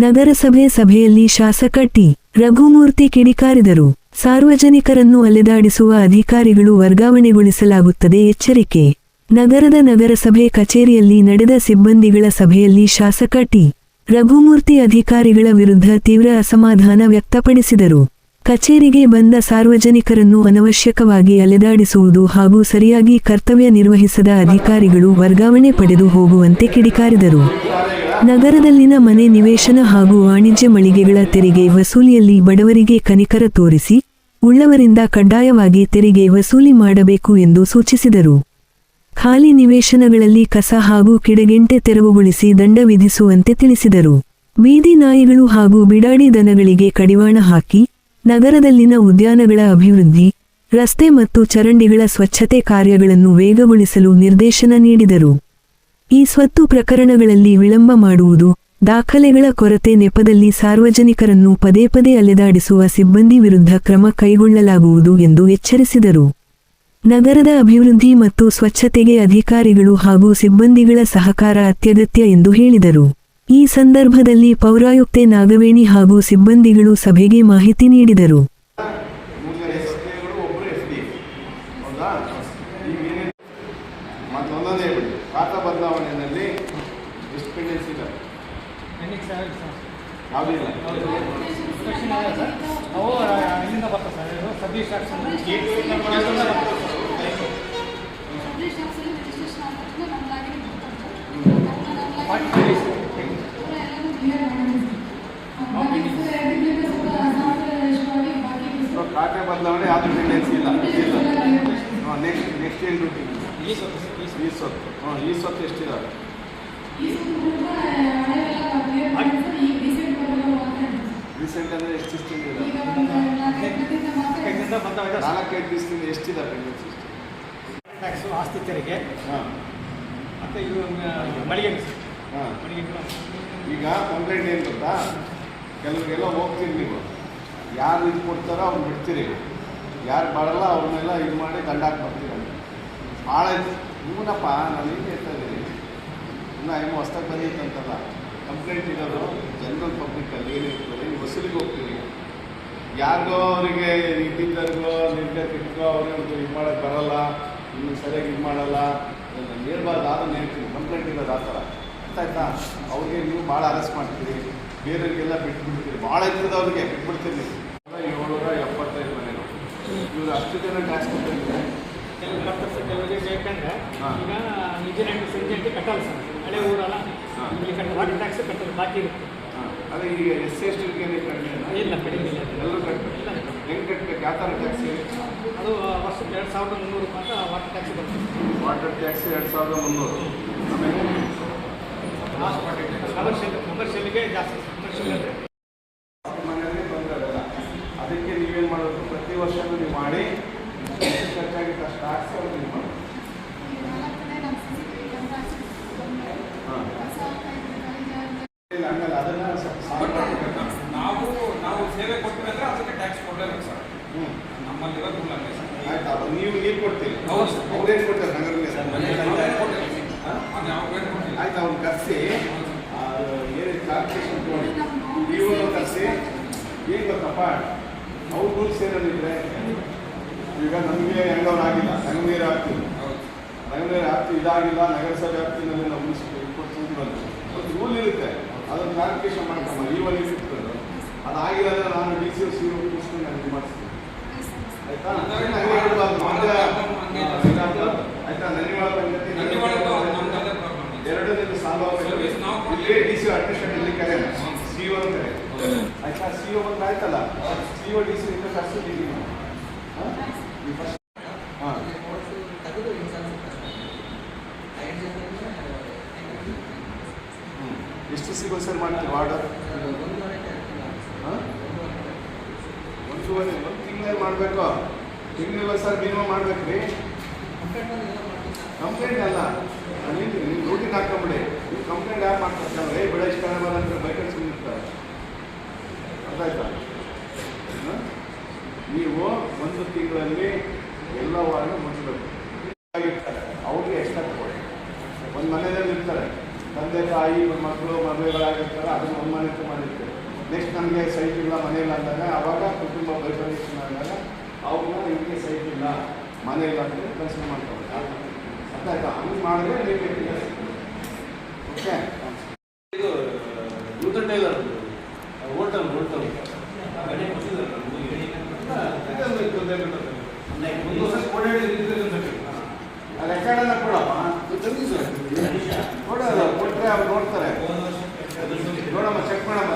ನಗರಸಭೆ ಸಭೆಯಲ್ಲಿ ಶಾಸಕ ಟಿ. ರಘುಮೂರ್ತಿ ಕಿಡಿಕಾರಿದರು. ಸಾರ್ವಜನಿಕರನ್ನು ಅಲೆದಾಡಿಸುವ ಅಧಿಕಾರಿಗಳು ವರ್ಗಾವಣೆಗೊಳಿಸಲಾಗುತ್ತದೆ ಎಚ್ಚರಿಕೆ. ನಗರದ ನಗರಸಭೆ ಕಚೇರಿಯಲ್ಲಿ ನಡೆದ ಸಿಬ್ಬಂದಿಗಳ ಸಭೆಯಲ್ಲಿ ಶಾಸಕ ಟಿ. ರಘುಮೂರ್ತಿ ಅಧಿಕಾರಿಗಳ ವಿರುದ್ಧ ತೀವ್ರ ಅಸಮಾಧಾನ ವ್ಯಕ್ತಪಡಿಸಿದರು. ಕಚೇರಿಗೆ ಬಂದ ಸಾರ್ವಜನಿಕರನ್ನು ಅನವಶ್ಯಕವಾಗಿ ಅಲೆದಾಡಿಸುವುದು ಹಾಗೂ ಸರಿಯಾಗಿ ಕರ್ತವ್ಯ ನಿರ್ವಹಿಸದ ಅಧಿಕಾರಿಗಳು ವರ್ಗಾವಣೆ ಪಡೆದು ಹೋಗುವಂತೆ ಕಿಡಿಕಾರಿದರು. ನಗರದಲ್ಲಿನ ಮನೆ ನಿವೇಶನ ಹಾಗೂ ವಾಣಿಜ್ಯ ಮಳಿಗೆಗಳ ತೆರಿಗೆ ವಸೂಲಿಯಲ್ಲಿ ಬಡವರಿಗೆ ಕನಿಕರ ತೋರಿಸಿ, ಉಳ್ಳವರಿಂದ ಕಡ್ಡಾಯವಾಗಿ ತೆರಿಗೆ ವಸೂಲಿ ಮಾಡಬೇಕು ಎಂದು ಸೂಚಿಸಿದರು. ಖಾಲಿ ನಿವೇಶನಗಳಲ್ಲಿ ಕಸ ಹಾಗೂ ಕಿಡಗೆಂಟೆ ತೆರವುಗೊಳಿಸಿ ದಂಡ ವಿಧಿಸುವಂತೆ ತಿಳಿಸಿದರು. ಬೀದಿ ನಾಯಿಗಳು ಹಾಗೂ ಬಿಡಾಡಿ ದನಗಳಿಗೆ ಕಡಿವಾಣ ಹಾಕಿ, ನಗರದಲ್ಲಿನ ಉದ್ಯಾನಗಳ ಅಭಿವೃದ್ಧಿ, ರಸ್ತೆ ಮತ್ತು ಚರಂಡಿಗಳ ಸ್ವಚ್ಛತೆ ಕಾರ್ಯಗಳನ್ನು ವೇಗಗೊಳಿಸಲು ನಿರ್ದೇಶನ ನೀಡಿದರು. ಈ ಸ್ವತ್ತು ಪ್ರಕರಣಗಳಲ್ಲಿ ವಿಳಂಬ ಮಾಡುವುದು, ದಾಖಲೆಗಳ ಕೊರತೆ ನೆಪದಲ್ಲಿ ಸಾರ್ವಜನಿಕರನ್ನು ಪದೇ ಪದೇ ಅಲೆದಾಡಿಸುವ ಸಿಬ್ಬಂದಿ ವಿರುದ್ಧ ಕ್ರಮ ಕೈಗೊಳ್ಳಲಾಗುವುದು ಎಂದು ಎಚ್ಚರಿಸಿದರು. ನಗರದ ಅಭಿವೃದ್ಧಿ ಮತ್ತು ಸ್ವಚ್ಛತೆಗೆ ಅಧಿಕಾರಿಗಳು ಹಾಗೂ ಸಿಬ್ಬಂದಿಗಳ ಸಹಕಾರ ಅತ್ಯಗತ್ಯ ಎಂದು ಹೇಳಿದರು. ಈ ಸಂದರ್ಭದಲ್ಲಿ ಪೌರಾಯುಕ್ತೆ ನಾಗವೇಣಿ ಹಾಗೂ ಸಿಬ್ಬಂದಿಗಳು ಸಭೆಗೆ ಮಾಹಿತಿ ನೀಡಿದರು. ಖಾತಾ ಬದಲಾವಣೆಯಲ್ಲಿ ಎಷ್ಟು ಪೆಂಡೆನ್ಸ್ ಇದೆ? ಯಾವುದಿಲ್ಲ. ಖಾತೆ ಬದಲಾವಣೆ ಯಾವುದು ಪೆಂಡೆನ್ಸಿ ಇಲ್ಲ. ನೆಕ್ಸ್ಟ್ ಏನು ಡ್ಯೂಟಿ? ಈ ಸ್ವತ್ತು ಎಷ್ಟಿದಾವೆ? ರೀಸೆಂಟ್ ಅಂದರೆ ಎಷ್ಟು ದಿವಸದಿಂದ ಇದೆ? 4-5 ದಿವಸದಿಂದ ಎಷ್ಟಿದೆ ಪೆಂಡೆನ್ಸಿ? ಟ್ಯಾಕ್ಸು, ಆಸ್ತಿ ತೆರಿಗೆ ಮತ್ತು ಇದು ಮಳಿಗೆ. ಈಗ ಕಂಪ್ಲೇಂಟ್ ಏನು ಗೊತ್ತಾ, ಕೆಲವರಿಗೆಲ್ಲ ಹೋಗ್ತೀರಿ ನೀವು, ಯಾರು ಇದು ಕೊಡ್ತಾರೋ ಅವ್ರು ಬಿಡ್ತೀರಿ, ಯಾರು ಬರಲ್ಲ ಅವ್ರನ್ನೆಲ್ಲ ಇದು ಮಾಡಿ ದಂಡ ಹಾಕ್ಬರ್ತೀರ. ಭಾಳ ಇವನಪ್ಪ ನಾನು ಏನು ಹೇಳ್ತಾ ಇದ್ದೀನಿ, ಇನ್ನೂ ಏನೋ ಹೊಸ್ದಾಗಿ ಬಂದಿತ್ತಂತಲ್ಲ ಕಂಪ್ಲೇಂಟ್ ಇರೋದು ಜನರಲ್ ಪಬ್ಲಿಕ್ಕಲ್ಲಿ ಏನಿರ್ತದೆ, ನೀವು ವಸೂಲಿಗೆ ಹೋಗ್ತೀರಿ, ಯಾರಿಗೋ ಅವರಿಗೆ ಇದ್ದಿದ್ದರಿಗೋ ನಿರ್ಗತಿಗೋ ಅವ್ರಿಗೆ ಇದು ಮಾಡೋಕ್ಕೆ ಬರಲ್ಲ, ಇನ್ನು ಸರಿಯಾಗಿ ಇದು ಮಾಡಲ್ಲ, ಹೇಳ್ಬಾರ್ದು. ಅದನ್ನು ಹೇಳ್ತೀನಿ, ಕಂಪ್ಲೇಂಟ್ ಇರೋದು ಆ ಥರ ಗೊತ್ತಾಯ್ತಾ? ಅವ್ರಿಗೆ ನೀವು ಭಾಳ ಅರೆಸ್ಟ್ ಮಾಡ್ತೀರಿ, ಬೇರೆಯವ್ರಿಗೆಲ್ಲ ಬಿಟ್ಬಿಡ್ತೀರಿ, ಭಾಳ ಇರ್ತದೆ ಅವ್ರಿಗೆ ಬಿಟ್ಬಿಡ್ತೀರಿ ನೀವು. 775 ಮನೆಗಳು ಇವರು ಅಷ್ಟು ಜನ ಟ್ಯಾಕ್ಸ್ ಕೊಟ್ಟಿರ್ತಾರೆ. ಕೆಲವರಿಗೆ ಬೇಕಂದ್ರೆ ಈಗ ಇಂಜಿನಿಯರಿಂಗ್ ಸಂಜೆ ಕಟ್ಟಲ್ಲ ಸರ್, ಹಳೆ ಊರಲ್ಲ, ಇಲ್ಲಿ ವಾಟರ್ ಟ್ಯಾಕ್ಸ್ ಕಟ್ಟೋದು ಬಾಕಿ ಇರುತ್ತೆ. ಅದೇ ಈಗ SC/ST ಕಡಿಮೆ ಇಲ್ಲ, ಕಡಿಮೆ ಇಲ್ಲ, ಎಲ್ಲರೂ ಕಟ್ಟಬೇಕು. ಹೆಂಗೆ ಕಟ್ಟಬೇಕು? ಯಾವ ಥರ ಟ್ಯಾಕ್ಸ್? ಅದು ವರ್ಷಕ್ಕೆ 2300 ರೂಪಾಯಿ ಅಂತ ವಾಟರ್ ಟ್ಯಾಕ್ಸ್ ಬರ್ತದೆ. Water tax 2300. ಆಮೇಲೆ ಕಮರ್ಷಿಯಲ್ಗೆ ಜಾಸ್ತಿ, ಕಮರ್ಷಿಯಲ್ ಮನೆಯಲ್ಲಿ ಬಂದಿರಲ್ಲ. ಅದಕ್ಕೆ ನೀವೇನು ಮಾಡಬೇಕು, ಪ್ರತಿ ವರ್ಷವೂ ನೀವು ಮಾಡಿ ಖರ್ಚಾಗಿತ್ತು ಅಷ್ಟು ಟ್ಯಾಕ್ಸ್ ಅವ್ರು ನೀವು ಮಾಡಿ. ಹಂಗಲ್ಲ, ಅದನ್ನು ನಾವು ಸೇವೆ ಕೊಡ್ತೀವಿ ಅಂದರೆ ಅದಕ್ಕೆ ಟ್ಯಾಕ್ಸ್ ಕೊಡಲೇಬೇಕು ಸರ್. ನಮ್ಮಲ್ಲಿರೋ ರೂಲ್ ಹಂಗೆ ಸರ್. ಆಯ್ತಾ, ನೀವು ಕೊಡ್ತೀವಿ, ಹೌದು ಸರ್. ಅವ್ರೇನು ಕೊಡ್ತಾರೆ ನಗರದಲ್ಲಿ? ಆಯ್ತು, ಅವ್ರು ಕರೆಸಿ ಏನು ಕ್ಲಾರಿಫಿಕೇಶನ್ ತೊಗೊಂಡು ಇವರು ಕರೆಸಿ ಏನು ಗೊತ್ತಪ್ಪ, ಅವ್ರ ರೂಲ್ಸ್ ಏನಿದ್ರೆ ಈಗ ನಮಗೆ ಹೆಂಗವ್ರು ಆಗಿಲ್ಲ, ನಗರ ಆಗ್ತೀವಿ, ಇದಾಗಿಲ್ಲ, ನಗರಸಭೆ ಆಗ್ತಿನಲ್ಲಿ ನಾವು ಕೊಡ್ತೀವಿ ಬಂದು ಒಂದು ರೂಲ್ ಇರುತ್ತೆ, ಅದನ್ನು ಕ್ಲಾರಿಫಿಕೇಶನ್ ಮಾಡ್ಕೊಂಬ. ಇವಲ್ಲಿ ಇಟ್ಕೊಂಡು ಅದಾಗಿಲ್ಲ ಅಂದರೆ ನಾನು DC ಕೂರಿಸ್ಕೊಂಡು ನಾನು ಇದು ಮಾಡಿಸ್ತೀನಿ. ಆಯ್ತಾ? ಆಯ್ತಾ? ಎರಡು ನಿಮ್ಗೆ ಸಾಲ್ವ್ ಆಗಬೇಕು. ಇಲ್ಲಿ DC ಅಡ್ಮಿನಿಸ್ಟ್ರೇಷನ್ ಕರೆ CO ಕರೆ. ಆಯ್ತಾ? CO ಬಂದ್ರೆ ಆಯ್ತಲ್ಲ, CO DC ಇಂದ ಕರ್ಸಿದ್ದೀವಿ ನಾವು. ಹಾಂ, ಎಷ್ಟು ಸಿಗೋದು ಸರ್ ಮಾಡ್ತೀವಿ ಆರ್ಡರ್? ಒಂದು ತಿಂಗಳಲ್ಲಿ ಮಾಡಬೇಕು. ತಿಂಗಳಿಲ್ಲ ಸರ್, ಮಿನಿಮಮ್ ಮಾಡ್ಬೇಕು ರೀ. ಕಂಪ್ಲೇಂಟ್ ಅಲ್ಲ, ನಾನು ಹೇಳ್ತೀನಿ, ನೀವು ರೂಟಿಗೆ ಹಾಕೊಂಬಿಡಿ. ನೀವು ಕಂಪ್ಲೇಂಟ್ ಯಾರು ಮಾಡ್ತಾರೆ? ಬಿಡ ಇಷ್ಟ ಅಂತ ಬೈಕಲ್ಲಿ ಸುಮ್ಮನಿರ್ತಾರೆ. ಅರ್ಥ ಆಯ್ತಾ? ನೀವು ಒಂದು ತಿಂಗಳಲ್ಲಿ ಎಲ್ಲ ವಾರ ಮುಗಿಸ್ಬೇಕು. ಅವ್ರಿಗೆ ಎಕ್ಸ್ಟ್ರಾ ಕೊಡಿ. ಒಂದು ಮನೆಯಲ್ಲಿ ಇರ್ತಾರೆ, ತಂದೆ ತಾಯಿ ಮಕ್ಕಳು ಮದುವೆಗಳಾಗಿರ್ತಾರೆ ಅದನ್ನು ಒಂದು ಮನೆ ಮಾಡಿರ್ತೇವೆ. ನೆಕ್ಸ್ಟ್ ನಮಗೆ ಸೈಟ್ ಇಲ್ಲ ಮನೆ ಇಲ್ಲ ಅಂದಾಗ ಆವಾಗ ಕುಟುಂಬ ಬೈಫರ್ಕೇಷನ್ ಆದಾಗ ಅವ್ರನ್ನ ಇದಕ್ಕೆ ಸೈಟ್ ಇಲ್ಲ ಮನೆ ಇಲ್ಲ ಅಂತೇಳಿ ಕನ್ಸಿಡರ್ ಮಾಡ್ತಾರೆ. ಅರ್ಥ ಆಯ್ತಾ? ಹಂಗೆ ಮಾಡಿದ್ರೆ ನಿಮಗೆ ಓಕೆ. ಇದು ಯೂತ್ ಟೈಲರ್ ಹೋಟೆಲ್ ರೆಕಾರ್ಡನ್ನು ಕೊಡಪ್ಪ ಕೊಡೋದು ಕೊಟ್ಟರೆ ಅವ್ರು ನೋಡ್ತಾರೆ. ನೋಡಮ್ಮ ಚೆಕ್ ಮಾಡಮ್ಮ.